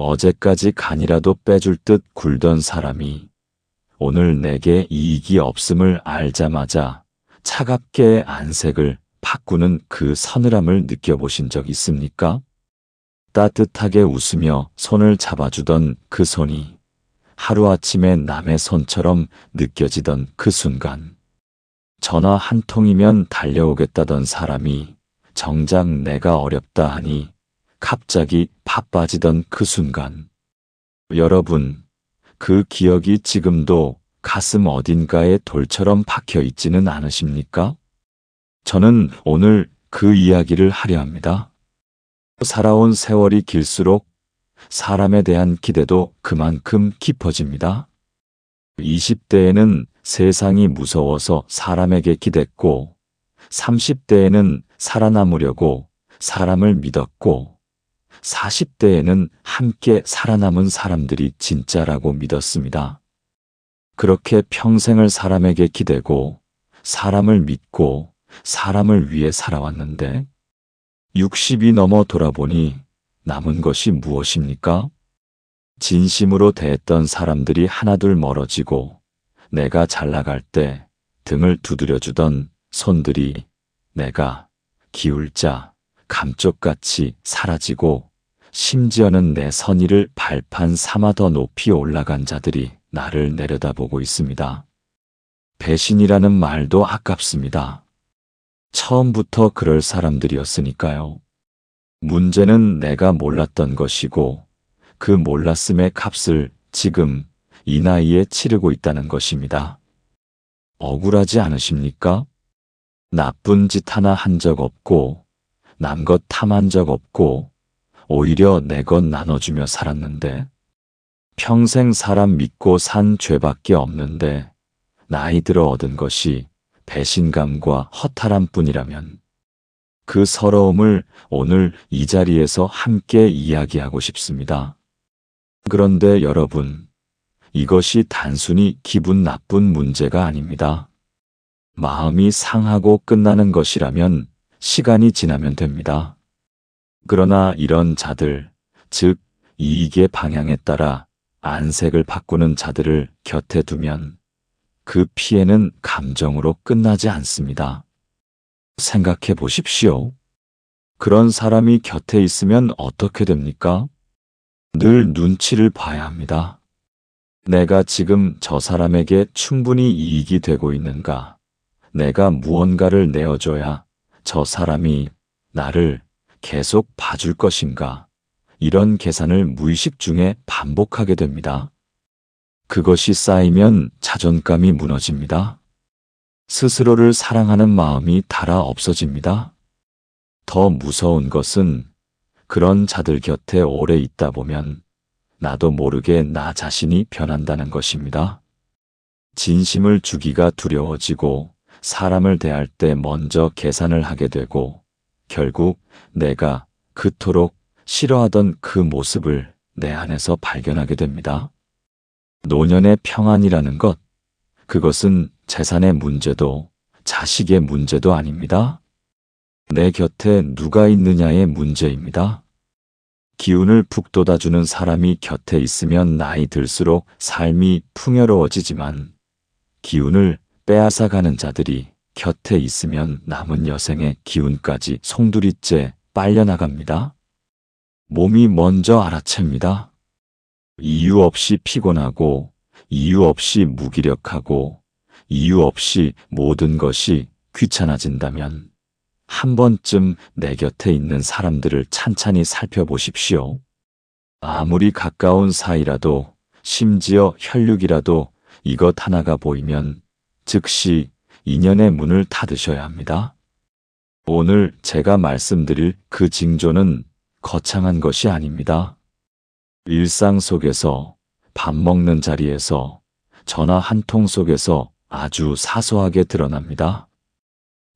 어제까지 간이라도 빼줄 듯 굴던 사람이 오늘 내게 이익이 없음을 알자마자 차갑게 안색을 바꾸는 그 서늘함을 느껴보신 적 있습니까? 따뜻하게 웃으며 손을 잡아주던 그 손이 하루아침에 남의 손처럼 느껴지던 그 순간, 전화 한 통이면 달려오겠다던 사람이 정작 내가 어렵다 하니 갑자기 바빠지던 그 순간, 여러분, 그 기억이 지금도 가슴 어딘가에 돌처럼 박혀 있지는 않으십니까? 저는 오늘 그 이야기를 하려 합니다. 살아온 세월이 길수록 사람에 대한 기대도 그만큼 깊어집니다. 20대에는 세상이 무서워서 사람에게 기댔고, 30대에는 살아남으려고 사람을 믿었고, 40대에는 함께 살아남은 사람들이 진짜라고 믿었습니다. 그렇게 평생을 사람에게 기대고, 사람을 믿고, 사람을 위해 살아왔는데, 60이 넘어 돌아보니 남은 것이 무엇입니까? 진심으로 대했던 사람들이 하나둘 멀어지고, 내가 잘 나갈 때 등을 두드려주던 손들이 내가 기울자 감쪽같이 사라지고, 심지어는 내 선의를 발판 삼아 더 높이 올라간 자들이 나를 내려다보고 있습니다. 배신이라는 말도 아깝습니다. 처음부터 그럴 사람들이었으니까요. 문제는 내가 몰랐던 것이고, 그 몰랐음의 값을 지금 이 나이에 치르고 있다는 것입니다. 억울하지 않으십니까? 나쁜 짓 하나 한 적 없고, 남 것 탐한 적 없고, 오히려 내 것 나눠주며 살았는데, 평생 사람 믿고 산 죄밖에 없는데, 나이 들어 얻은 것이 배신감과 허탈함뿐이라면, 그 서러움을 오늘 이 자리에서 함께 이야기하고 싶습니다. 그런데 여러분, 이것이 단순히 기분 나쁜 문제가 아닙니다. 마음이 상하고 끝나는 것이라면 시간이 지나면 됩니다. 그러나 이런 자들, 즉 이익의 방향에 따라 안색을 바꾸는 자들을 곁에 두면 그 피해는 감정으로 끝나지 않습니다. 생각해 보십시오. 그런 사람이 곁에 있으면 어떻게 됩니까? 늘 눈치를 봐야 합니다. 내가 지금 저 사람에게 충분히 이익이 되고 있는가? 내가 무언가를 내어줘야 저 사람이 나를 계속 봐줄 것인가? 이런 계산을 무의식 중에 반복하게 됩니다. 그것이 쌓이면 자존감이 무너집니다. 스스로를 사랑하는 마음이 닳아 없어집니다. 더 무서운 것은 그런 자들 곁에 오래 있다 보면 나도 모르게 나 자신이 변한다는 것입니다. 진심을 주기가 두려워지고 사람을 대할 때 먼저 계산을 하게 되고 결국 내가 그토록 싫어하던 그 모습을 내 안에서 발견하게 됩니다. 노년의 평안이라는 것, 그것은 재산의 문제도 자식의 문제도 아닙니다. 내 곁에 누가 있느냐의 문제입니다. 기운을 북돋아주는 사람이 곁에 있으면 나이 들수록 삶이 풍요로워지지만 기운을 빼앗아가는 자들이 곁에 있으면 남은 여생의 기운까지 송두리째 빨려나갑니다. 몸이 먼저 알아챕니다. 이유 없이 피곤하고 이유 없이 무기력하고 이유 없이 모든 것이 귀찮아진다면 한 번쯤 내 곁에 있는 사람들을 찬찬히 살펴보십시오. 아무리 가까운 사이라도 심지어 혈육이라도 이것 하나가 보이면 즉시 인연의 문을 닫으셔야 합니다. 오늘 제가 말씀드릴 그 징조는 거창한 것이 아닙니다. 일상 속에서, 밥 먹는 자리에서, 전화 한 통 속에서 아주 사소하게 드러납니다.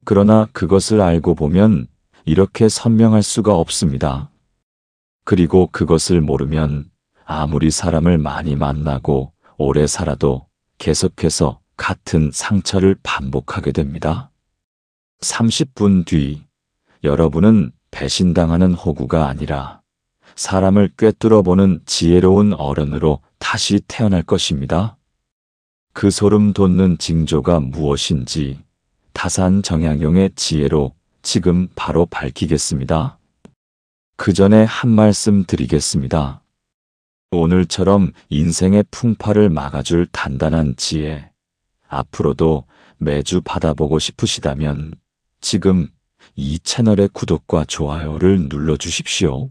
그러나 그것을 알고 보면 이렇게 선명할 수가 없습니다. 그리고 그것을 모르면 아무리 사람을 많이 만나고 오래 살아도 계속해서 같은 상처를 반복하게 됩니다. 30분 뒤 여러분은 배신당하는 호구가 아니라 사람을 꿰뚫어 보는 지혜로운 어른으로 다시 태어날 것입니다. 그 소름 돋는 징조가 무엇인지 타산 정약용의 지혜로 지금 바로 밝히겠습니다. 그 전에 한 말씀 드리겠습니다. 오늘처럼 인생의 풍파를 막아줄 단단한 지혜, 앞으로도 매주 받아보고 싶으시다면 지금 이 채널의 구독과 좋아요를 눌러주십시오.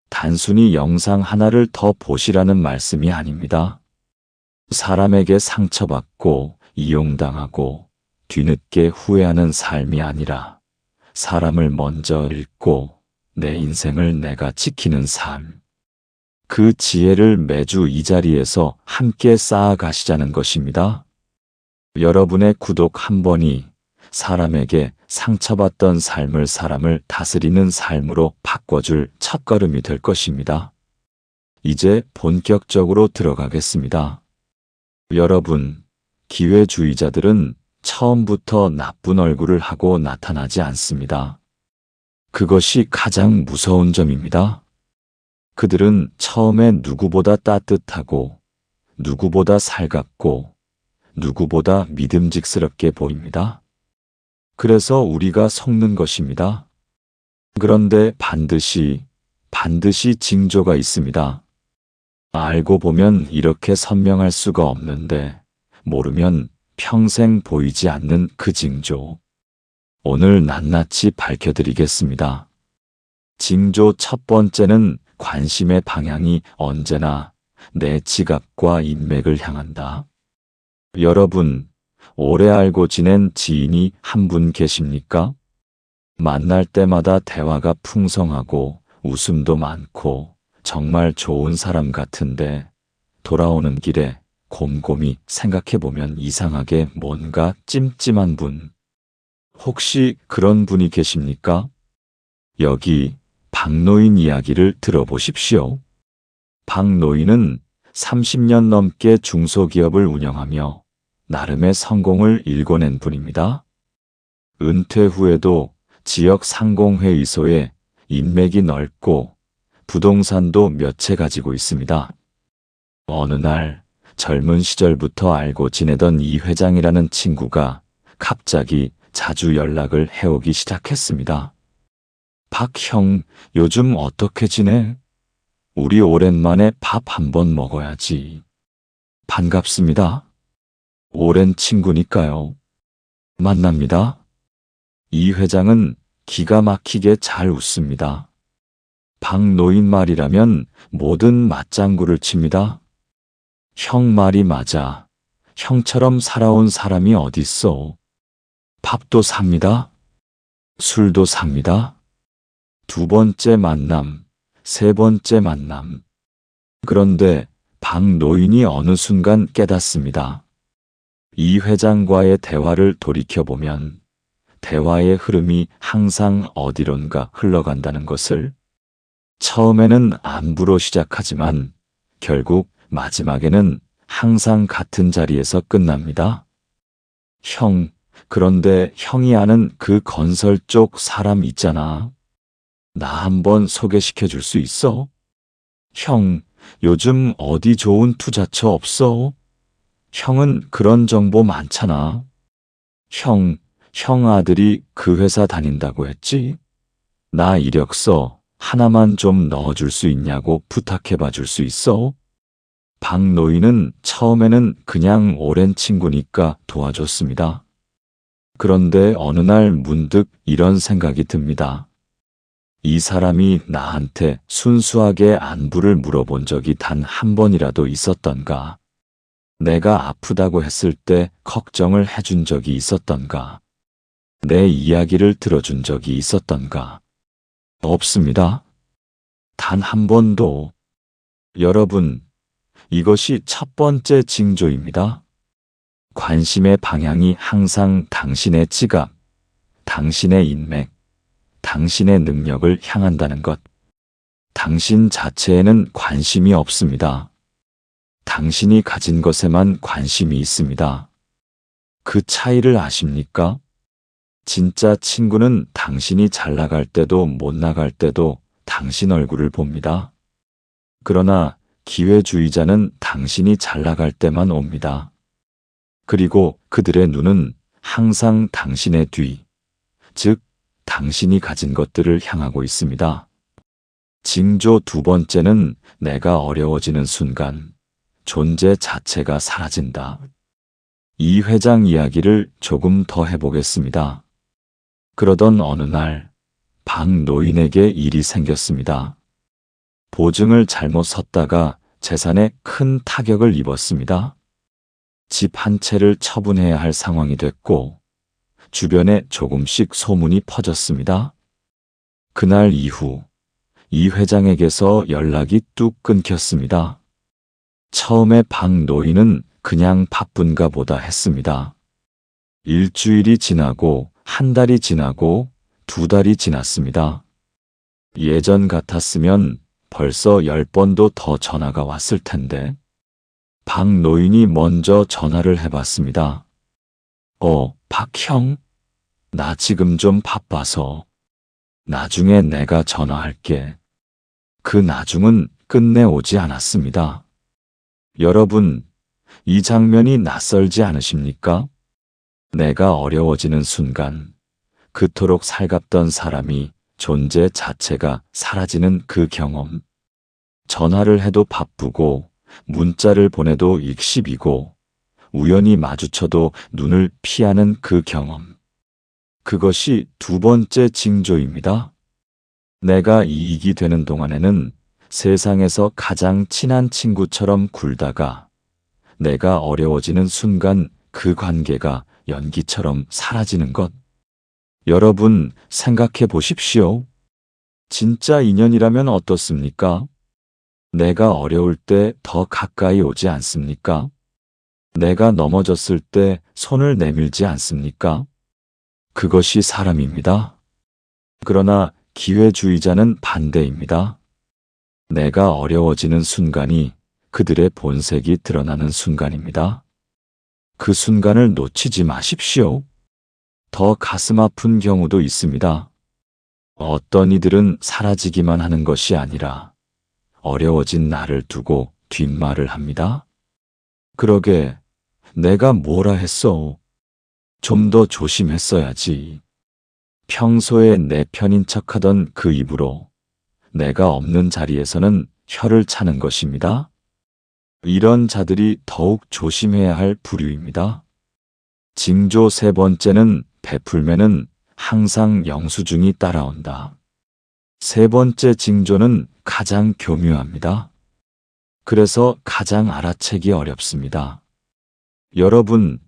단순히 영상 하나를 더 보시라는 말씀이 아닙니다. 사람에게 상처받고 이용당하고 뒤늦게 후회하는 삶이 아니라 사람을 먼저 읽고 내 인생을 내가 지키는 삶. 그 지혜를 매주 이 자리에서 함께 쌓아가시자는 것입니다. 여러분의 구독 한 번이 사람에게 상처받던 삶을 사람을 다스리는 삶으로 바꿔줄 첫걸음이 될 것입니다. 이제 본격적으로 들어가겠습니다. 여러분, 기회주의자들은 처음부터 나쁜 얼굴을 하고 나타나지 않습니다. 그것이 가장 무서운 점입니다. 그들은 처음에 누구보다 따뜻하고, 누구보다 살갑고, 누구보다 믿음직스럽게 보입니다. 그래서 우리가 속는 것입니다. 그런데 반드시 징조가 있습니다. 알고 보면 이렇게 선명할 수가 없는데, 모르면 평생 보이지 않는 그 징조. 오늘 낱낱이 밝혀드리겠습니다. 징조 첫 번째는 관심의 방향이 언제나 내 지갑과 인맥을 향한다. 여러분, 오래 알고 지낸 지인이 한 분 계십니까? 만날 때마다 대화가 풍성하고 웃음도 많고 정말 좋은 사람 같은데 돌아오는 길에 곰곰이 생각해보면 이상하게 뭔가 찜찜한 분. 혹시 그런 분이 계십니까? 여기 박노인 이야기를 들어보십시오. 박노인은 30년 넘게 중소기업을 운영하며 나름의 성공을 일궈낸 분입니다. 은퇴 후에도 지역 상공회의소에 인맥이 넓고 부동산도 몇 채 가지고 있습니다. 어느 날 젊은 시절부터 알고 지내던 이 회장이라는 친구가 갑자기 자주 연락을 해오기 시작했습니다. 박 형, 요즘 어떻게 지내? 우리 오랜만에 밥 한번 먹어야지. 반갑습니다. 오랜 친구니까요. 만납니다. 이 회장은 기가 막히게 잘 웃습니다. 박노인 말이라면 뭐든 맞장구를 칩니다. 형 말이 맞아. 형처럼 살아온 사람이 어딨어. 밥도 삽니다. 술도 삽니다. 두 번째 만남, 세 번째 만남. 그런데 박노인이 어느 순간 깨닫습니다. 이 회장과의 대화를 돌이켜보면 대화의 흐름이 항상 어디론가 흘러간다는 것을. 처음에는 안부로 시작하지만 결국 마지막에는 항상 같은 자리에서 끝납니다. 형, 그런데 형이 아는 그 건설 쪽 사람 있잖아. 나 한번 소개시켜 줄 수 있어? 형, 요즘 어디 좋은 투자처 없어? 형은 그런 정보 많잖아. 형 아들이 그 회사 다닌다고 했지? 나 이력서 하나만 좀 넣어줄 수 있냐고 부탁해봐 줄 수 있어? 박노인은 처음에는 그냥 오랜 친구니까 도와줬습니다. 그런데 어느 날 문득 이런 생각이 듭니다. 이 사람이 나한테 순수하게 안부를 물어본 적이 단 한 번이라도 있었던가? 내가 아프다고 했을 때 걱정을 해준 적이 있었던가? 내 이야기를 들어준 적이 있었던가? 없습니다. 단 한 번도. 여러분, 이것이 첫 번째 징조입니다. 관심의 방향이 항상 당신의 지갑, 당신의 인맥, 당신의 능력을 향한다는 것. 당신 자체에는 관심이 없습니다. 당신이 가진 것에만 관심이 있습니다. 그 차이를 아십니까? 진짜 친구는 당신이 잘 나갈 때도 못 나갈 때도 당신 얼굴을 봅니다. 그러나 기회주의자는 당신이 잘 나갈 때만 옵니다. 그리고 그들의 눈은 항상 당신의 뒤, 즉 당신이 가진 것들을 향하고 있습니다. 징조 두 번째는 내가 어려워지는 순간 존재 자체가 사라진다. 이 회장 이야기를 조금 더 해보겠습니다. 그러던 어느 날 박 노인에게 일이 생겼습니다. 보증을 잘못 섰다가 재산에 큰 타격을 입었습니다. 집 한 채를 처분해야 할 상황이 됐고 주변에 조금씩 소문이 퍼졌습니다. 그날 이후 이 회장에게서 연락이 뚝 끊겼습니다. 처음에 박 노인은 그냥 바쁜가 보다 했습니다. 일주일이 지나고 한 달이 지나고 두 달이 지났습니다. 예전 같았으면 벌써 10번도 더 전화가 왔을 텐데 박 노인이 먼저 전화를 해봤습니다. 박 형, 나 지금 좀 바빠서 나중에 내가 전화할게. 그 나중은 끝내 오지 않았습니다. 여러분, 이 장면이 낯설지 않으십니까? 내가 어려워지는 순간 그토록 살갑던 사람이 존재 자체가 사라지는 그 경험. 전화를 해도 바쁘고 문자를 보내도 익십이고 우연히 마주쳐도 눈을 피하는 그 경험. 그것이 두 번째 징조입니다. 내가 이익이 되는 동안에는 세상에서 가장 친한 친구처럼 굴다가 내가 어려워지는 순간 그 관계가 연기처럼 사라지는 것. 여러분 생각해 보십시오. 진짜 인연이라면 어떻습니까? 내가 어려울 때 더 가까이 오지 않습니까? 내가 넘어졌을 때 손을 내밀지 않습니까? 그것이 사람입니다. 그러나 기회주의자는 반대입니다. 내가 어려워지는 순간이 그들의 본색이 드러나는 순간입니다. 그 순간을 놓치지 마십시오. 더 가슴 아픈 경우도 있습니다. 어떤 이들은 사라지기만 하는 것이 아니라 어려워진 나를 두고 뒷말을 합니다. 그러게, 내가 뭐라 했어? 좀 더 조심했어야지. 평소에 내 편인 척하던 그 입으로 내가 없는 자리에서는 혀를 차는 것입니다. 이런 자들이 더욱 조심해야 할 부류입니다. 징조 세 번째는 베풀매는 항상 영수증이 따라온다. 세 번째 징조는 가장 교묘합니다. 그래서 가장 알아채기 어렵습니다. 여러분,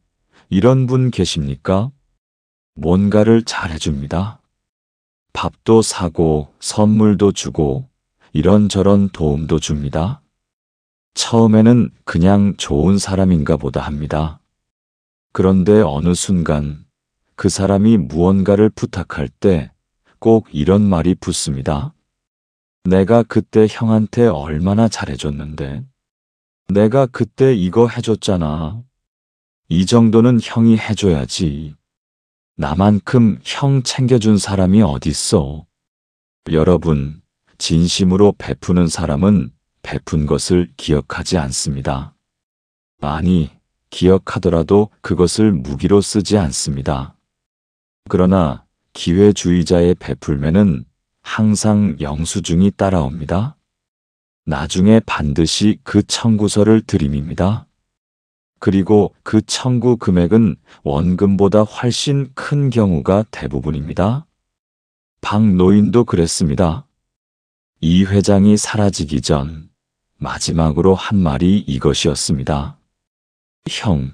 이런 분 계십니까? 뭔가를 잘해줍니다. 밥도 사고 선물도 주고 이런저런 도움도 줍니다. 처음에는 그냥 좋은 사람인가 보다 합니다. 그런데 어느 순간 그 사람이 무언가를 부탁할 때 꼭 이런 말이 붙습니다. 내가 그때 형한테 얼마나 잘해줬는데. 내가 그때 이거 해줬잖아. 이 정도는 형이 해줘야지. 나만큼 형 챙겨준 사람이 어딨어. 여러분, 진심으로 베푸는 사람은 베푼 것을 기억하지 않습니다. 아니, 기억하더라도 그것을 무기로 쓰지 않습니다. 그러나 기회주의자의 베풀매는 항상 영수증이 따라옵니다. 나중에 반드시 그 청구서를 들이밉니다. 그리고 그 청구 금액은 원금보다 훨씬 큰 경우가 대부분입니다. 박 노인도 그랬습니다. 이 회장이 사라지기 전 마지막으로 한 말이 이것이었습니다. 형,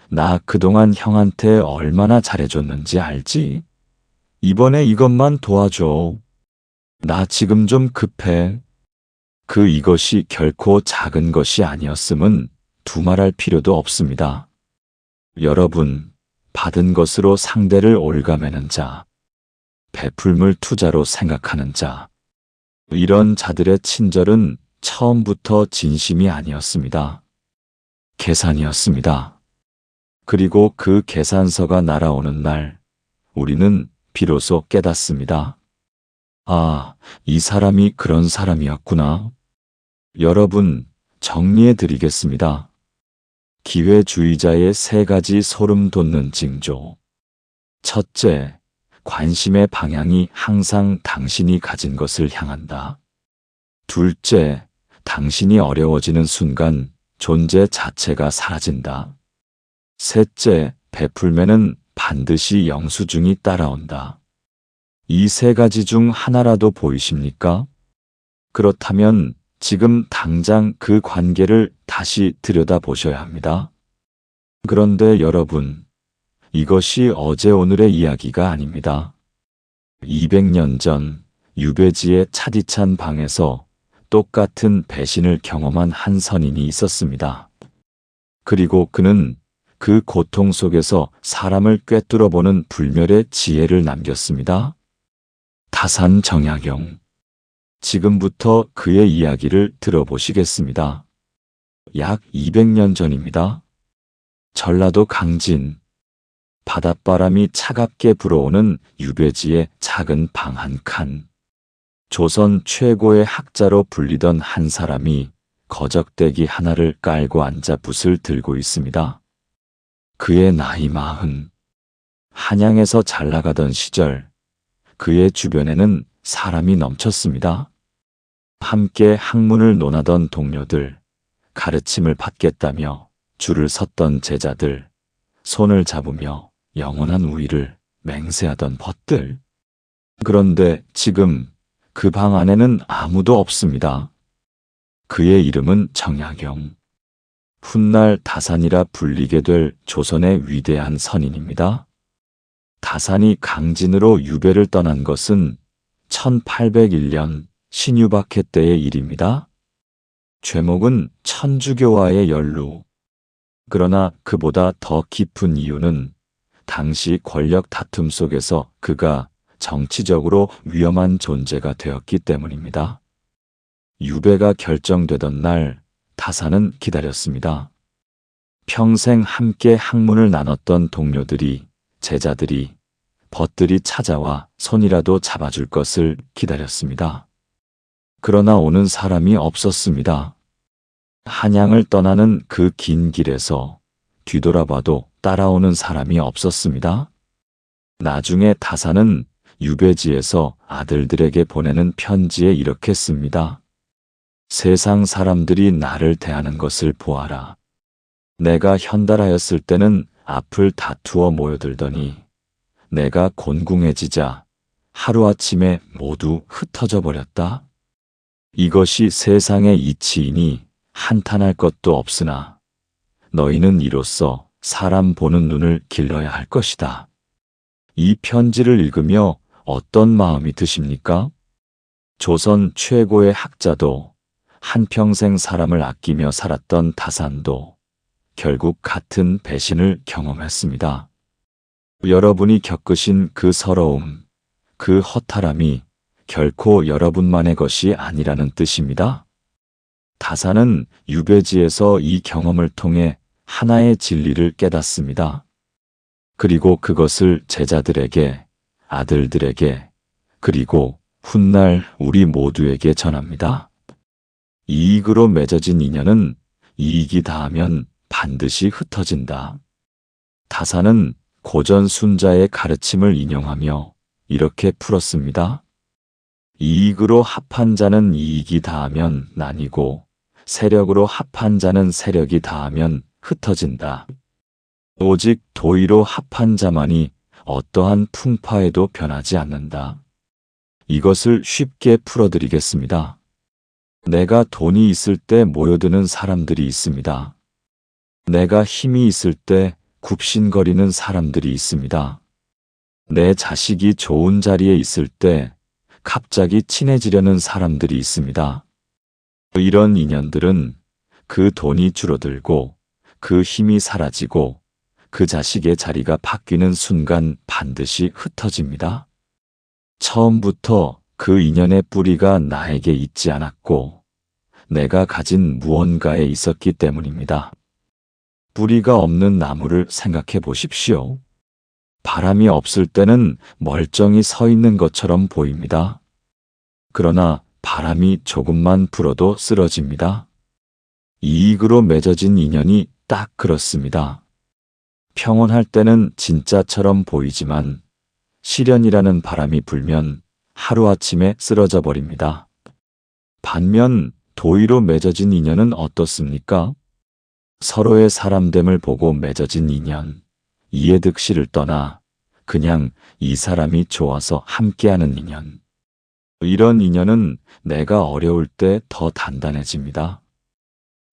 나 그동안 형한테 얼마나 잘해줬는지 알지? 이번에 이것만 도와줘. 나 지금 좀 급해. 이것이 결코 작은 것이 아니었음은 두말할 필요도 없습니다. 여러분, 받은 것으로 상대를 올가매는 자, 베풀물 투자로 생각하는 자, 이런 자들의 친절은 처음부터 진심이 아니었습니다. 계산이었습니다. 그리고 그 계산서가 날아오는 날, 우리는 비로소 깨닫습니다. 아, 이 사람이 그런 사람이었구나. 여러분, 정리해 드리겠습니다. 기회주의자의 세 가지 소름 돋는 징조. 첫째, 관심의 방향이 항상 당신이 가진 것을 향한다. 둘째, 당신이 어려워지는 순간 존재 자체가 사라진다. 셋째, 베풀면은 반드시 영수증이 따라온다. 이 세 가지 중 하나라도 보이십니까? 그렇다면 지금 당장 그 관계를 다시 들여다보셔야 합니다. 그런데 여러분, 이것이 어제 오늘의 이야기가 아닙니다. 200년 전 유배지의 차디찬 방에서 똑같은 배신을 경험한 한 선인이 있었습니다. 그리고 그는 그 고통 속에서 사람을 꿰뚫어보는 불멸의 지혜를 남겼습니다. 다산 정약용. 지금부터 그의 이야기를 들어보시겠습니다. 약 200년 전입니다. 전라도 강진. 바닷바람이 차갑게 불어오는 유배지의 작은 방 한 칸. 조선 최고의 학자로 불리던 한 사람이 거적대기 하나를 깔고 앉아 붓을 들고 있습니다. 그의 나이 40. 한양에서 잘 나가던 시절 그의 주변에는 사람이 넘쳤습니다. 함께 학문을 논하던 동료들, 가르침을 받겠다며 줄을 섰던 제자들, 손을 잡으며 영원한 우위를 맹세하던 벗들. 그런데 지금 그 방 안에는 아무도 없습니다. 그의 이름은 정약용. 훗날 다산이라 불리게 될 조선의 위대한 선인입니다. 다산이 강진으로 유배를 떠난 것은 1801년 신유박해 때의 일입니다. 죄목은 천주교와의 연루. 그러나 그보다 더 깊은 이유는 당시 권력 다툼 속에서 그가 정치적으로 위험한 존재가 되었기 때문입니다. 유배가 결정되던 날 다산은 기다렸습니다. 평생 함께 학문을 나눴던 동료들이, 제자들이, 벗들이 찾아와 손이라도 잡아줄 것을 기다렸습니다. 그러나 오는 사람이 없었습니다. 한양을 떠나는 그 긴 길에서 뒤돌아봐도 따라오는 사람이 없었습니다. 나중에 다산은 유배지에서 아들들에게 보내는 편지에 이렇게 씁니다. 세상 사람들이 나를 대하는 것을 보아라. 내가 현달하였을 때는 앞을 다투어 모여들더니 내가 곤궁해지자 하루아침에 모두 흩어져 버렸다. 이것이 세상의 이치이니 한탄할 것도 없으나 너희는 이로써 사람 보는 눈을 길러야 할 것이다. 이 편지를 읽으며 어떤 마음이 드십니까? 조선 최고의 학자도 한평생 사람을 아끼며 살았던 다산도 결국 같은 배신을 경험했습니다. 여러분이 겪으신 그 서러움, 그 허탈함이 결코 여러분만의 것이 아니라는 뜻입니다. 다산은 유배지에서 이 경험을 통해 하나의 진리를 깨닫습니다. 그리고 그것을 제자들에게, 아들들에게, 그리고 훗날 우리 모두에게 전합니다. 이익으로 맺어진 인연은 이익이 닿으면 반드시 흩어진다. 다산은 고전 순자의 가르침을 인용하며 이렇게 풀었습니다. 이익으로 합한 자는 이익이 닿으면 나뉘고 세력으로 합한 자는 세력이 닿으면 흩어진다. 오직 도의로 합한 자만이 어떠한 풍파에도 변하지 않는다. 이것을 쉽게 풀어드리겠습니다. 내가 돈이 있을 때 모여드는 사람들이 있습니다. 내가 힘이 있을 때 굽신거리는 사람들이 있습니다. 내 자식이 좋은 자리에 있을 때 갑자기 친해지려는 사람들이 있습니다. 이런 인연들은 그 돈이 줄어들고 그 힘이 사라지고 그 자식의 자리가 바뀌는 순간 반드시 흩어집니다. 처음부터 그 인연의 뿌리가 나에게 있지 않았고 내가 가진 무언가에 있었기 때문입니다. 뿌리가 없는 나무를 생각해 보십시오. 바람이 없을 때는 멀쩡히 서 있는 것처럼 보입니다. 그러나 바람이 조금만 불어도 쓰러집니다. 이익으로 맺어진 인연이 딱 그렇습니다. 평온할 때는 진짜처럼 보이지만 시련이라는 바람이 불면 하루아침에 쓰러져 버립니다. 반면 도의로 맺어진 인연은 어떻습니까? 서로의 사람됨을 보고 맺어진 인연, 이해득실을 떠나 그냥 이 사람이 좋아서 함께하는 인연. 이런 인연은 내가 어려울 때 더 단단해집니다.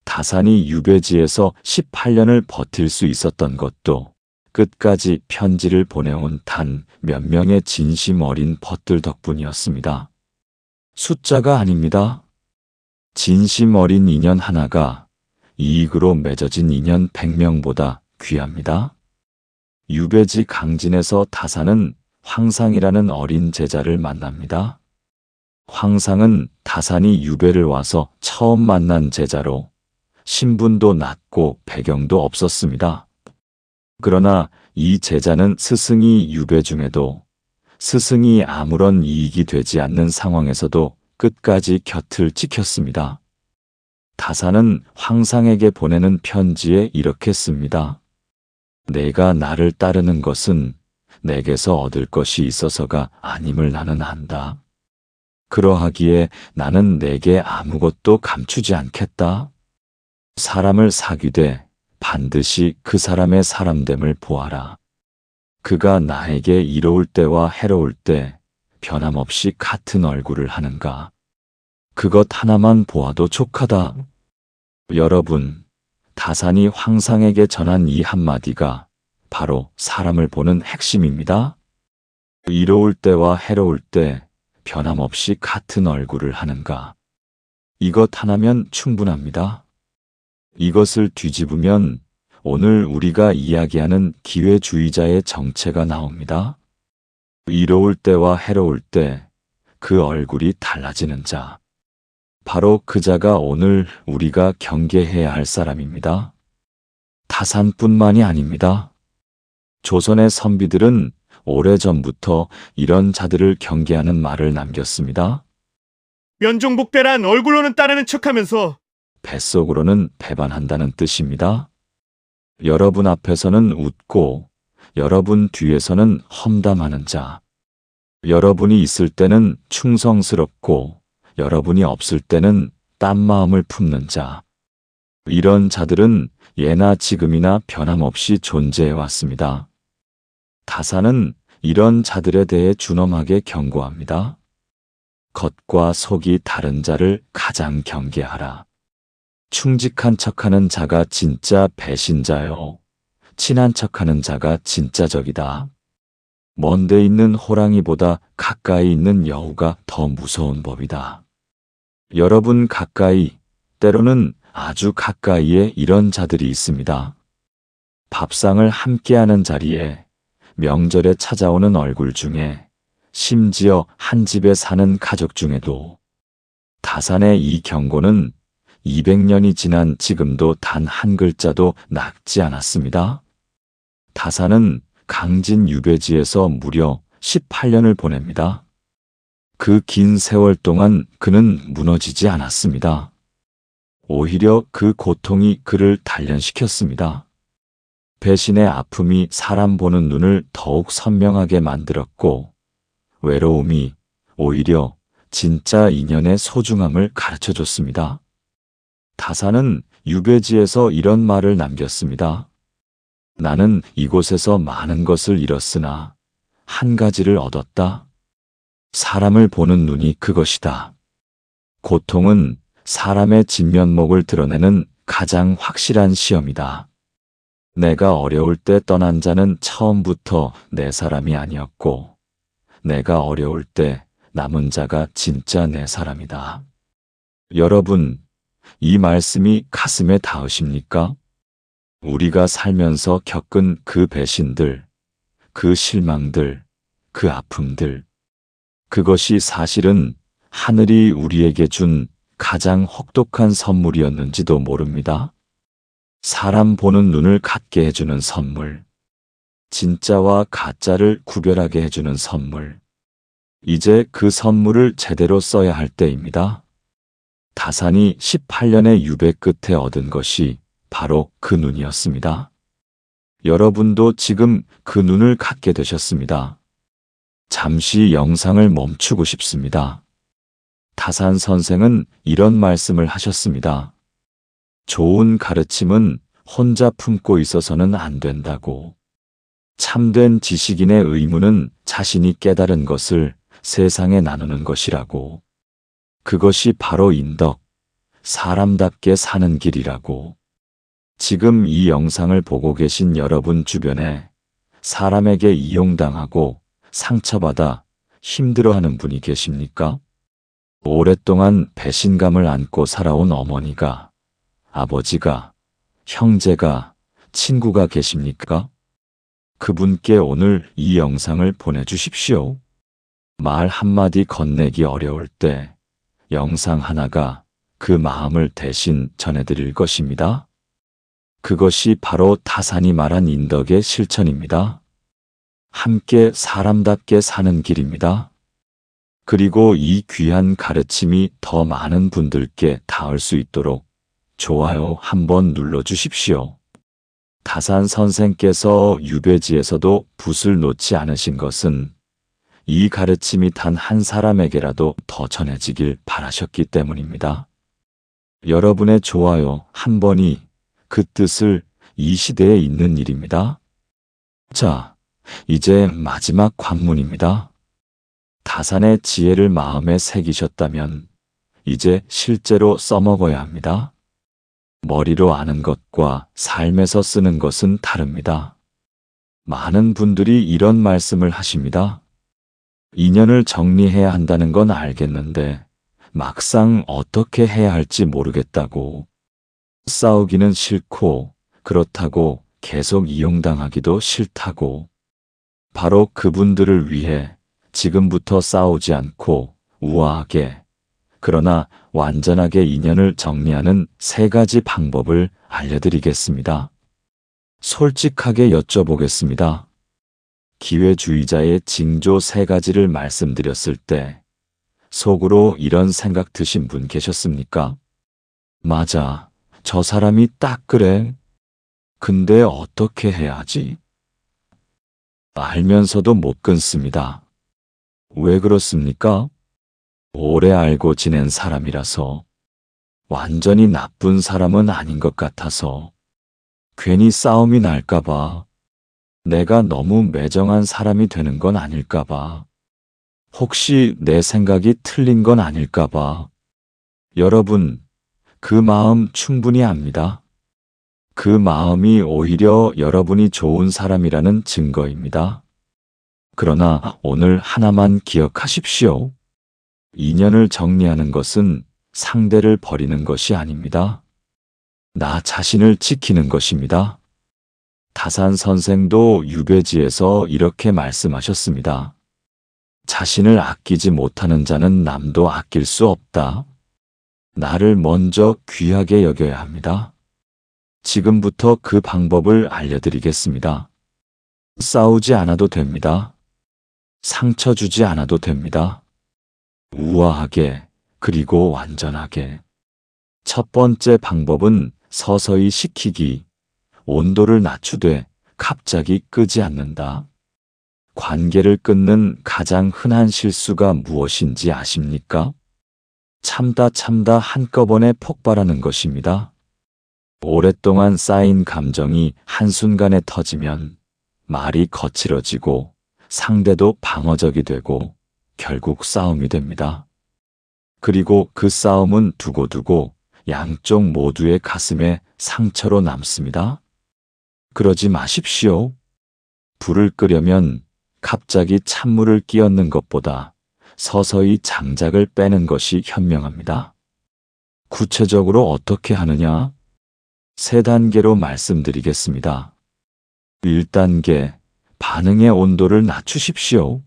다산이 유배지에서 18년을 버틸 수 있었던 것도 끝까지 편지를 보내온 단 몇 명의 진심 어린 벗들 덕분이었습니다. 숫자가 아닙니다. 진심 어린 인연 하나가 이익으로 맺어진 인연 100명보다 귀합니다. 유배지 강진에서 다산은 황상이라는 어린 제자를 만납니다. 황상은 다산이 유배를 와서 처음 만난 제자로 신분도 낮고 배경도 없었습니다. 그러나 이 제자는 스승이 유배 중에도 스승이 아무런 이익이 되지 않는 상황에서도 끝까지 곁을 지켰습니다. 다산은 황상에게 보내는 편지에 이렇게 씁니다. 내가 나를 따르는 것은 내게서 얻을 것이 있어서가 아님을 나는 안다. 그러하기에 나는 내게 아무것도 감추지 않겠다. 사람을 사귀되 반드시 그 사람의 사람됨을 보아라. 그가 나에게 이로울 때와 해로울 때 변함없이 같은 얼굴을 하는가. 그것 하나만 보아도 족하다. 여러분, 다산이 황상에게 전한 이 한마디가 바로 사람을 보는 핵심입니다. 이로울 때와 해로울 때 변함없이 같은 얼굴을 하는가. 이것 하나면 충분합니다. 이것을 뒤집으면 오늘 우리가 이야기하는 기회주의자의 정체가 나옵니다. 이로울 때와 해로울 때 그 얼굴이 달라지는 자. 바로 그 자가 오늘 우리가 경계해야 할 사람입니다. 다산뿐만이 아닙니다. 조선의 선비들은 오래전부터 이런 자들을 경계하는 말을 남겼습니다. 면종복대란 얼굴로는 따르는 척하면서 뱃속으로는 배반한다는 뜻입니다. 여러분 앞에서는 웃고 여러분 뒤에서는 험담하는 자. 여러분이 있을 때는 충성스럽고 여러분이 없을 때는 딴 마음을 품는 자. 이런 자들은 예나 지금이나 변함없이 존재해 왔습니다. 다산은 이런 자들에 대해 준엄하게 경고합니다. 겉과 속이 다른 자를 가장 경계하라. 충직한 척하는 자가 진짜 배신자요. 친한 척하는 자가 진짜 적이다. 먼데 있는 호랑이보다 가까이 있는 여우가 더 무서운 법이다. 여러분 가까이, 때로는 아주 가까이에 이런 자들이 있습니다. 밥상을 함께하는 자리에 명절에 찾아오는 얼굴 중에 심지어 한 집에 사는 가족 중에도 다산의 이 경고는 200년이 지난 지금도 단 한 글자도 낚지 않았습니다. 다산은 강진 유배지에서 무려 18년을 보냅니다. 그 긴 세월 동안 그는 무너지지 않았습니다. 오히려 그 고통이 그를 단련시켰습니다. 배신의 아픔이 사람 보는 눈을 더욱 선명하게 만들었고, 외로움이 오히려 진짜 인연의 소중함을 가르쳐줬습니다. 다산은 유배지에서 이런 말을 남겼습니다. 나는 이곳에서 많은 것을 잃었으나 한 가지를 얻었다. 사람을 보는 눈이 그것이다. 고통은 사람의 진면목을 드러내는 가장 확실한 시험이다. 내가 어려울 때 떠난 자는 처음부터 내 사람이 아니었고, 내가 어려울 때 남은 자가 진짜 내 사람이다. 여러분, 이 말씀이 가슴에 닿으십니까? 우리가 살면서 겪은 그 배신들, 그 실망들, 그 아픔들, 그것이 사실은 하늘이 우리에게 준 가장 혹독한 선물이었는지도 모릅니다. 사람 보는 눈을 갖게 해주는 선물, 진짜와 가짜를 구별하게 해주는 선물, 이제 그 선물을 제대로 써야 할 때입니다. 다산이 18년의 유배 끝에 얻은 것이 바로 그 눈이었습니다. 여러분도 지금 그 눈을 갖게 되셨습니다. 잠시 영상을 멈추고 싶습니다. 다산 선생은 이런 말씀을 하셨습니다. 좋은 가르침은 혼자 품고 있어서는 안 된다고. 참된 지식인의 의무는 자신이 깨달은 것을 세상에 나누는 것이라고. 그것이 바로 인덕, 사람답게 사는 길이라고. 지금 이 영상을 보고 계신 여러분 주변에 사람에게 이용당하고 상처받아 힘들어하는 분이 계십니까? 오랫동안 배신감을 안고 살아온 어머니가, 아버지가, 형제가, 친구가 계십니까? 그분께 오늘 이 영상을 보내주십시오. 말 한마디 건네기 어려울 때 영상 하나가 그 마음을 대신 전해드릴 것입니다. 그것이 바로 다산이 말한 인덕의 실천입니다. 함께 사람답게 사는 길입니다. 그리고 이 귀한 가르침이 더 많은 분들께 닿을 수 있도록 좋아요 한번 눌러주십시오. 다산 선생께서 유배지에서도 붓을 놓지 않으신 것은 이 가르침이 단 한 사람에게라도 더 전해지길 바라셨기 때문입니다. 여러분의 좋아요 한 번이 그 뜻을 이 시대에 잇는 일입니다. 자, 이제 마지막 관문입니다. 다산의 지혜를 마음에 새기셨다면 이제 실제로 써먹어야 합니다. 머리로 아는 것과 삶에서 쓰는 것은 다릅니다. 많은 분들이 이런 말씀을 하십니다. 인연을 정리해야 한다는 건 알겠는데 막상 어떻게 해야 할지 모르겠다고. 싸우기는 싫고 그렇다고 계속 이용당하기도 싫다고. 바로 그분들을 위해 지금부터 싸우지 않고 우아하게, 그러나 완전하게 인연을 정리하는 3가지 방법을 알려드리겠습니다. 솔직하게 여쭤보겠습니다. 기회주의자의 징조 3가지를 말씀드렸을 때 속으로 이런 생각 드신 분 계셨습니까? 맞아, 저 사람이 딱 그래. 근데 어떻게 해야 하지? 알면서도 못 끊습니다. 왜 그렇습니까? 오래 알고 지낸 사람이라서, 완전히 나쁜 사람은 아닌 것 같아서, 괜히 싸움이 날까봐, 내가 너무 매정한 사람이 되는 건 아닐까봐, 혹시 내 생각이 틀린 건 아닐까봐. 여러분, 그 마음 충분히 압니다. 그 마음이 오히려 여러분이 좋은 사람이라는 증거입니다. 그러나 오늘 하나만 기억하십시오. 인연을 정리하는 것은 상대를 버리는 것이 아닙니다. 나 자신을 지키는 것입니다. 다산 선생도 유배지에서 이렇게 말씀하셨습니다. 자신을 아끼지 못하는 자는 남도 아낄 수 없다. 나를 먼저 귀하게 여겨야 합니다. 지금부터 그 방법을 알려드리겠습니다. 싸우지 않아도 됩니다. 상처 주지 않아도 됩니다. 우아하게, 그리고 완전하게. 첫 번째 방법은 서서히 식히기, 온도를 낮추되 갑자기 끄지 않는다. 관계를 끊는 가장 흔한 실수가 무엇인지 아십니까? 참다 한꺼번에 폭발하는 것입니다. 오랫동안 쌓인 감정이 한순간에 터지면 말이 거칠어지고 상대도 방어적이 되고 결국 싸움이 됩니다. 그리고 그 싸움은 두고두고 양쪽 모두의 가슴에 상처로 남습니다. 그러지 마십시오. 불을 끄려면 갑자기 찬물을 끼얹는 것보다 서서히 장작을 빼는 것이 현명합니다. 구체적으로 어떻게 하느냐? 3단계로 말씀드리겠습니다. 1단계, 반응의 온도를 낮추십시오.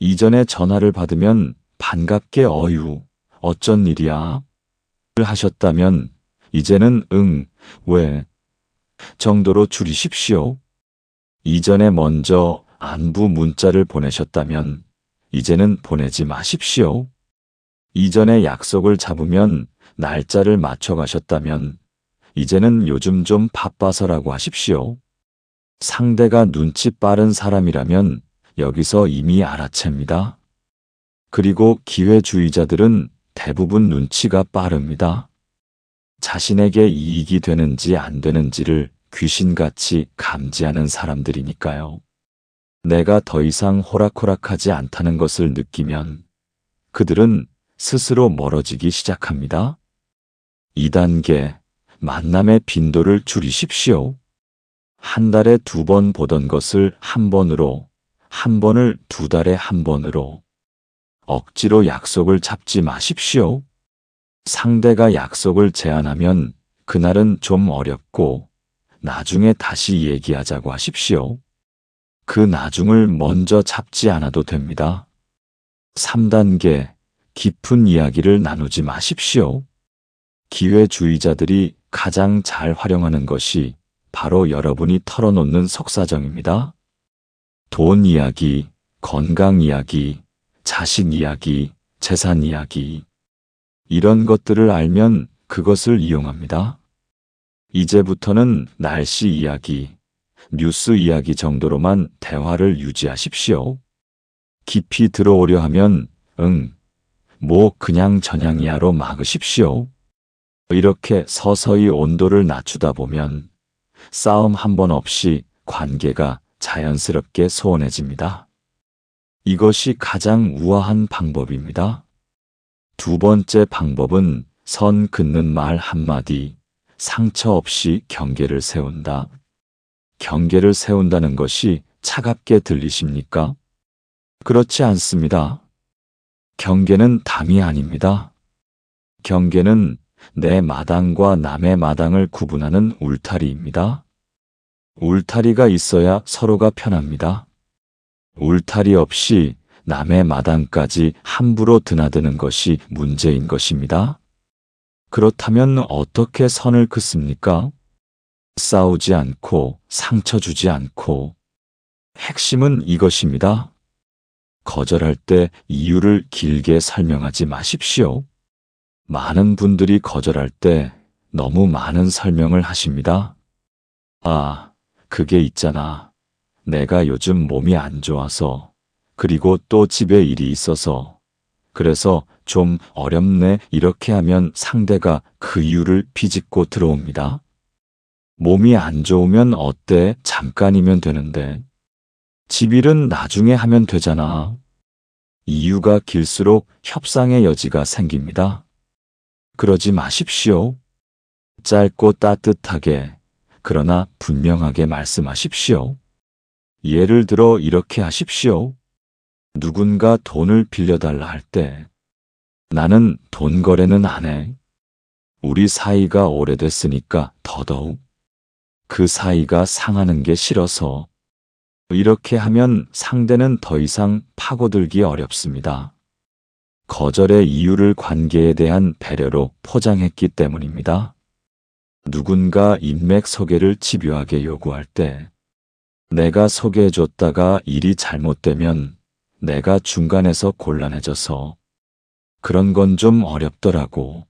이전에 전화를 받으면 반갑게 어유, 어쩐 일이야? 를 하셨다면 이제는 응, 왜? 정도로 줄이십시오. 이전에 먼저 안부 문자를 보내셨다면 이제는 보내지 마십시오. 이전에 약속을 잡으면 날짜를 맞춰 가셨다면 이제는 요즘 좀 바빠서라고 하십시오. 상대가 눈치 빠른 사람이라면 여기서 이미 알아챕니다. 그리고 기회주의자들은 대부분 눈치가 빠릅니다. 자신에게 이익이 되는지 안 되는지를 귀신같이 감지하는 사람들이니까요. 내가 더 이상 호락호락하지 않다는 것을 느끼면 그들은 스스로 멀어지기 시작합니다. 2단계, 만남의 빈도를 줄이십시오. 한 달에 2번 보던 것을 한 번으로, 한 번을 2달에 한 번으로. 억지로 약속을 잡지 마십시오. 상대가 약속을 제안하면 그날은 좀 어렵고 나중에 다시 얘기하자고 하십시오. 그 나중을 먼저 잡지 않아도 됩니다. 3단계, 깊은 이야기를 나누지 마십시오. 기회주의자들이 가장 잘 활용하는 것이 바로 여러분이 털어놓는 속사정입니다. 돈 이야기, 건강 이야기, 자식 이야기, 재산 이야기. 이런 것들을 알면 그것을 이용합니다. 이제부터는 날씨 이야기, 뉴스 이야기 정도로만 대화를 유지하십시오. 깊이 들어오려 하면 그냥 전향이야로 막으십시오. 이렇게 서서히 온도를 낮추다 보면 싸움 한 번 없이 관계가 자연스럽게 소원해집니다. 이것이 가장 우아한 방법입니다. 2번째 방법은 선 긋는 말 한마디, 상처 없이 경계를 세운다. 경계를 세운다는 것이 차갑게 들리십니까? 그렇지 않습니다. 경계는 담이 아닙니다. 경계는 내 마당과 남의 마당을 구분하는 울타리입니다. 울타리가 있어야 서로가 편합니다. 울타리 없이 남의 마당까지 함부로 드나드는 것이 문제인 것입니다. 그렇다면 어떻게 선을 긋습니까? 싸우지 않고 상처 주지 않고. 핵심은 이것입니다. 거절할 때 이유를 길게 설명하지 마십시오. 많은 분들이 거절할 때 너무 많은 설명을 하십니다. 그게 있잖아. 내가 요즘 몸이 안 좋아서, 그리고 또 집에 일이 있어서, 그래서 좀 어렵네. 이렇게 하면 상대가 그 이유를 비집고 들어옵니다. 몸이 안 좋으면 어때? 잠깐이면 되는데. 집일은 나중에 하면 되잖아. 이유가 길수록 협상의 여지가 생깁니다. 그러지 마십시오. 짧고 따뜻하게, 그러나 분명하게 말씀하십시오. 예를 들어 이렇게 하십시오. 누군가 돈을 빌려달라 할 때, 나는 돈 거래는 안 해. 우리 사이가 오래됐으니까 더더욱. 그 사이가 상하는 게 싫어서. 이렇게 하면 상대는 더 이상 파고들기 어렵습니다. 거절의 이유를 관계에 대한 배려로 포장했기 때문입니다. 누군가 인맥 소개를 집요하게 요구할 때, 내가 소개해줬다가 일이 잘못되면 내가 중간에서 곤란해져서 그런 건 좀 어렵더라고.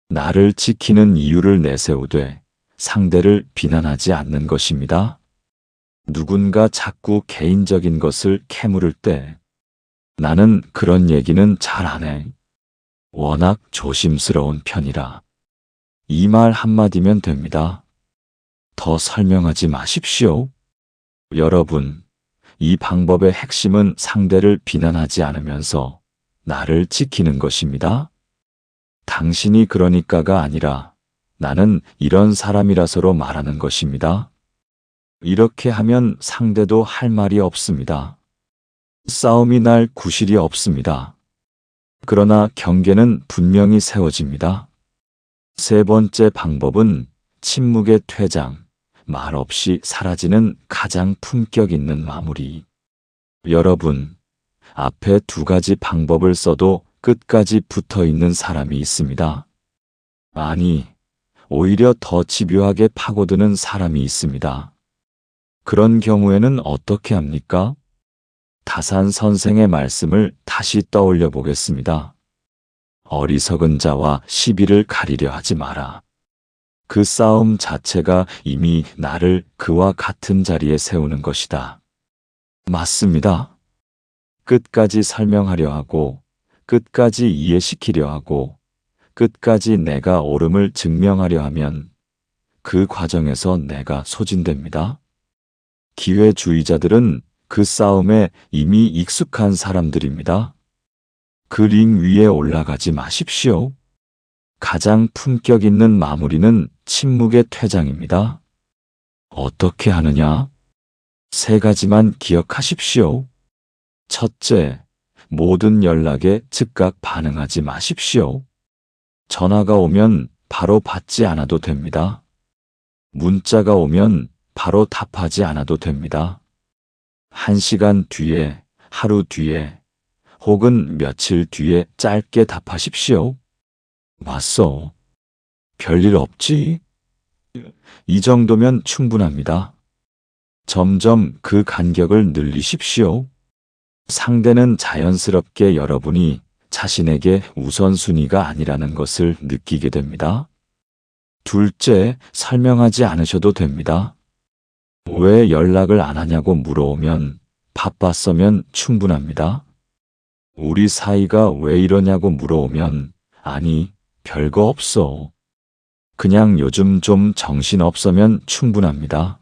나를 지키는 이유를 내세우되 상대를 비난하지 않는 것입니다. 누군가 자꾸 개인적인 것을 캐물을 때, 나는 그런 얘기는 잘 안 해. 워낙 조심스러운 편이라. 이 말 한마디면 됩니다. 더 설명하지 마십시오. 여러분, 이 방법의 핵심은 상대를 비난하지 않으면서 나를 지키는 것입니다. 당신이 그러니까가 아니라 나는 이런 사람이라서로 말하는 것입니다. 이렇게 하면 상대도 할 말이 없습니다. 싸움이 날 구실이 없습니다. 그러나 경계는 분명히 세워집니다. 3번째 방법은 침묵의 퇴장, 말 없이 사라지는 가장 품격 있는 마무리. 여러분, 앞에 2가지 방법을 써도 끝까지 붙어 있는 사람이 있습니다. 아니, 오히려 더 집요하게 파고드는 사람이 있습니다. 그런 경우에는 어떻게 합니까? 다산 선생의 말씀을 다시 떠올려 보겠습니다. 어리석은 자와 시비를 가리려 하지 마라. 그 싸움 자체가 이미 나를 그와 같은 자리에 세우는 것이다. 맞습니다. 끝까지 설명하려 하고, 끝까지 이해시키려 하고, 끝까지 내가 옳음을 증명하려 하면 그 과정에서 내가 소진됩니다. 기회주의자들은 그 싸움에 이미 익숙한 사람들입니다. 그 링 위에 올라가지 마십시오. 가장 품격 있는 마무리는 침묵의 퇴장입니다. 어떻게 하느냐? 3가지만 기억하십시오. 첫째, 모든 연락에 즉각 반응하지 마십시오. 전화가 오면 바로 받지 않아도 됩니다. 문자가 오면 바로 답하지 않아도 됩니다. 1시간 뒤에, 하루 뒤에, 혹은 며칠 뒤에 짧게 답하십시오. 왔어. 별일 없지? 이 정도면 충분합니다. 점점 그 간격을 늘리십시오. 상대는 자연스럽게 여러분이 자신에게 우선순위가 아니라는 것을 느끼게 됩니다. 둘째, 설명하지 않으셔도 됩니다. 왜 연락을 안 하냐고 물어오면 바빴으면 충분합니다. 우리 사이가 왜 이러냐고 물어오면 아니, 별거 없어. 그냥 요즘 좀 정신없으면 충분합니다.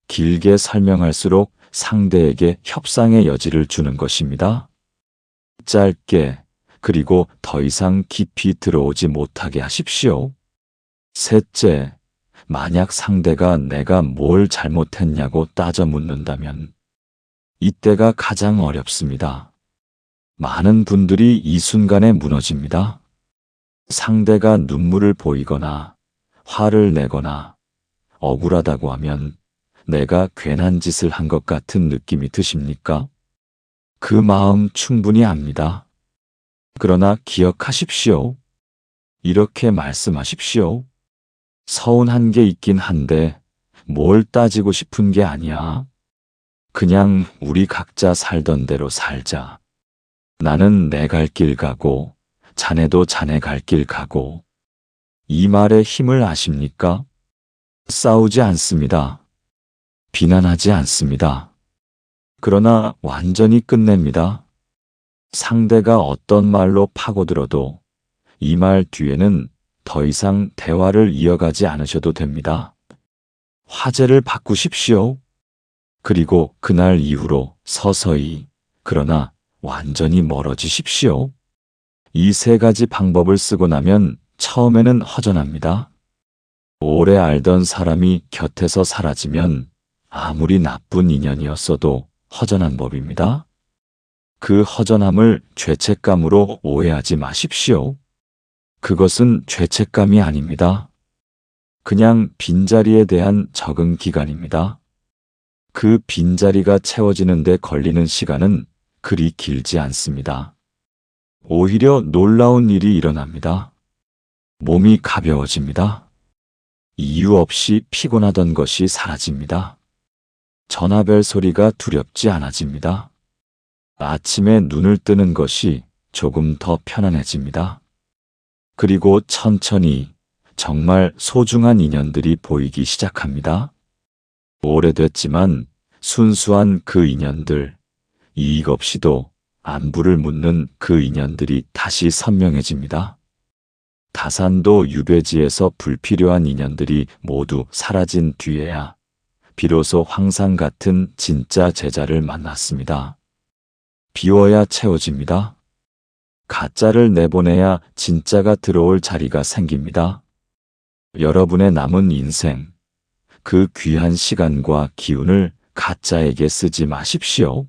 길게 설명할수록 상대에게 협상의 여지를 주는 것입니다. 짧게, 그리고 더 이상 깊이 들어오지 못하게 하십시오. 셋째, 만약 상대가 내가 뭘 잘못했냐고 따져 묻는다면 이때가 가장 어렵습니다. 많은 분들이 이 순간에 무너집니다. 상대가 눈물을 보이거나 화를 내거나 억울하다고 하면 내가 괜한 짓을 한 것 같은 느낌이 드십니까? 그 마음 충분히 압니다. 그러나 기억하십시오. 이렇게 말씀하십시오. 서운한 게 있긴 한데 뭘 따지고 싶은 게 아니야. 그냥 우리 각자 살던 대로 살자. 나는 내 갈 길 가고 자네도 자네 갈 길 가고. 이 말의 힘을 아십니까? 싸우지 않습니다. 비난하지 않습니다. 그러나 완전히 끝냅니다. 상대가 어떤 말로 파고들어도 이 말 뒤에는 더 이상 대화를 이어가지 않으셔도 됩니다. 화제를 바꾸십시오. 그리고 그날 이후로 서서히, 그러나 완전히 멀어지십시오. 이 3가지 방법을 쓰고 나면 처음에는 허전합니다. 오래 알던 사람이 곁에서 사라지면 아무리 나쁜 인연이었어도 허전한 법입니다. 그 허전함을 죄책감으로 오해하지 마십시오. 그것은 죄책감이 아닙니다. 그냥 빈자리에 대한 적응 기간입니다. 그 빈자리가 채워지는 데 걸리는 시간은 그리 길지 않습니다. 오히려 놀라운 일이 일어납니다. 몸이 가벼워집니다. 이유 없이 피곤하던 것이 사라집니다. 전화벨 소리가 두렵지 않아집니다. 아침에 눈을 뜨는 것이 조금 더 편안해집니다. 그리고 천천히 정말 소중한 인연들이 보이기 시작합니다. 오래됐지만 순수한 그 인연들, 이익 없이도 안부를 묻는 그 인연들이 다시 선명해집니다. 다산도 유배지에서 불필요한 인연들이 모두 사라진 뒤에야 비로소 황상 같은 진짜 제자를 만났습니다. 비워야 채워집니다. 가짜를 내보내야 진짜가 들어올 자리가 생깁니다. 여러분의 남은 인생, 그 귀한 시간과 기운을 가짜에게 쓰지 마십시오.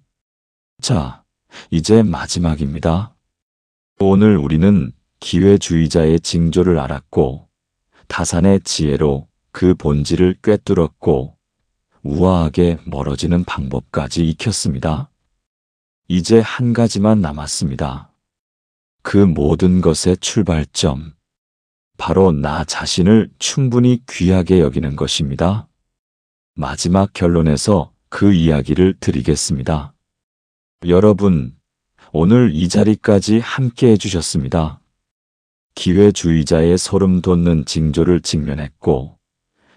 자, 이제 마지막입니다. 오늘 우리는 기회주의자의 징조를 알았고, 다산의 지혜로 그 본질을 꿰뚫었고, 우아하게 멀어지는 방법까지 익혔습니다. 이제 한 가지만 남았습니다. 그 모든 것의 출발점, 바로 나 자신을 충분히 귀하게 여기는 것입니다. 마지막 결론에서 그 이야기를 드리겠습니다. 여러분, 오늘 이 자리까지 함께 해주셨습니다. 기회주의자의 소름 돋는 징조를 직면했고,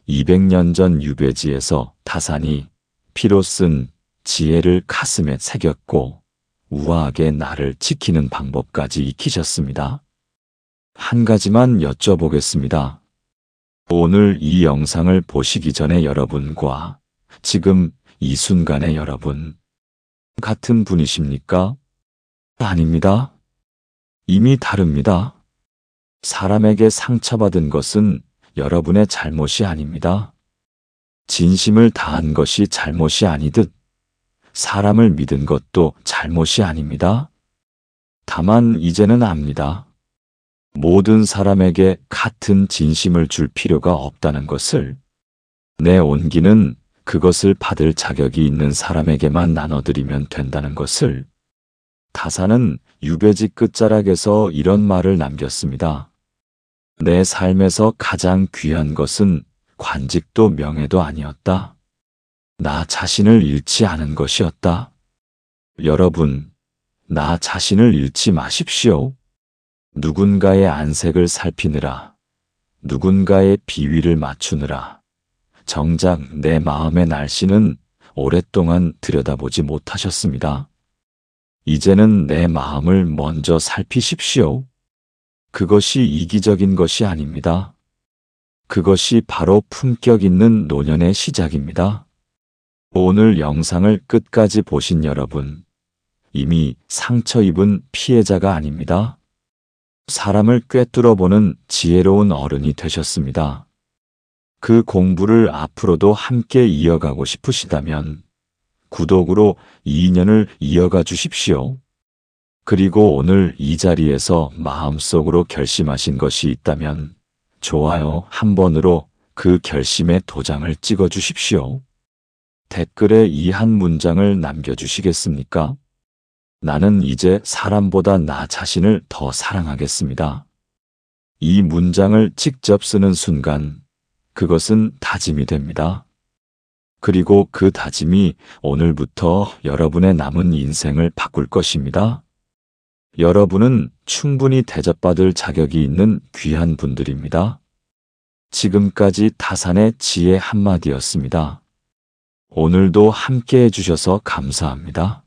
200년 전 유배지에서 타산이 피로 쓴 지혜를 가슴에 새겼고, 우아하게 나를 지키는 방법까지 익히셨습니다. 한 가지만 여쭤보겠습니다. 오늘 이 영상을 보시기 전에 여러분과 지금 이 순간의 여러분, 같은 분이십니까? 아닙니다. 이미 다릅니다. 사람에게 상처받은 것은 여러분의 잘못이 아닙니다. 진심을 다한 것이 잘못이 아니듯 사람을 믿은 것도 잘못이 아닙니다. 다만 이제는 압니다. 모든 사람에게 같은 진심을 줄 필요가 없다는 것을. 내 온기는 그것을 받을 자격이 있는 사람에게만 나눠드리면 된다는 것을. 타산은 유배지 끝자락에서 이런 말을 남겼습니다. 내 삶에서 가장 귀한 것은 관직도 명예도 아니었다. 나 자신을 잃지 않은 것이었다. 여러분, 나 자신을 잃지 마십시오. 누군가의 안색을 살피느라, 누군가의 비위를 맞추느라, 정작 내 마음의 날씨는 오랫동안 들여다보지 못하셨습니다. 이제는 내 마음을 먼저 살피십시오. 그것이 이기적인 것이 아닙니다. 그것이 바로 품격 있는 노년의 시작입니다. 오늘 영상을 끝까지 보신 여러분, 이미 상처 입은 피해자가 아닙니다. 사람을 꿰뚫어보는 지혜로운 어른이 되셨습니다. 그 공부를 앞으로도 함께 이어가고 싶으시다면 구독으로 이 인연을 이어가 주십시오. 그리고 오늘 이 자리에서 마음속으로 결심하신 것이 있다면 좋아요 한 번으로 그 결심의 도장을 찍어 주십시오. 댓글에 이 한 문장을 남겨주시겠습니까? 나는 이제 사람보다 나 자신을 더 사랑하겠습니다. 이 문장을 직접 쓰는 순간 그것은 다짐이 됩니다. 그리고 그 다짐이 오늘부터 여러분의 남은 인생을 바꿀 것입니다. 여러분은 충분히 대접받을 자격이 있는 귀한 분들입니다. 지금까지 타산의 지혜 한마디였습니다. 오늘도 함께 해주셔서 감사합니다.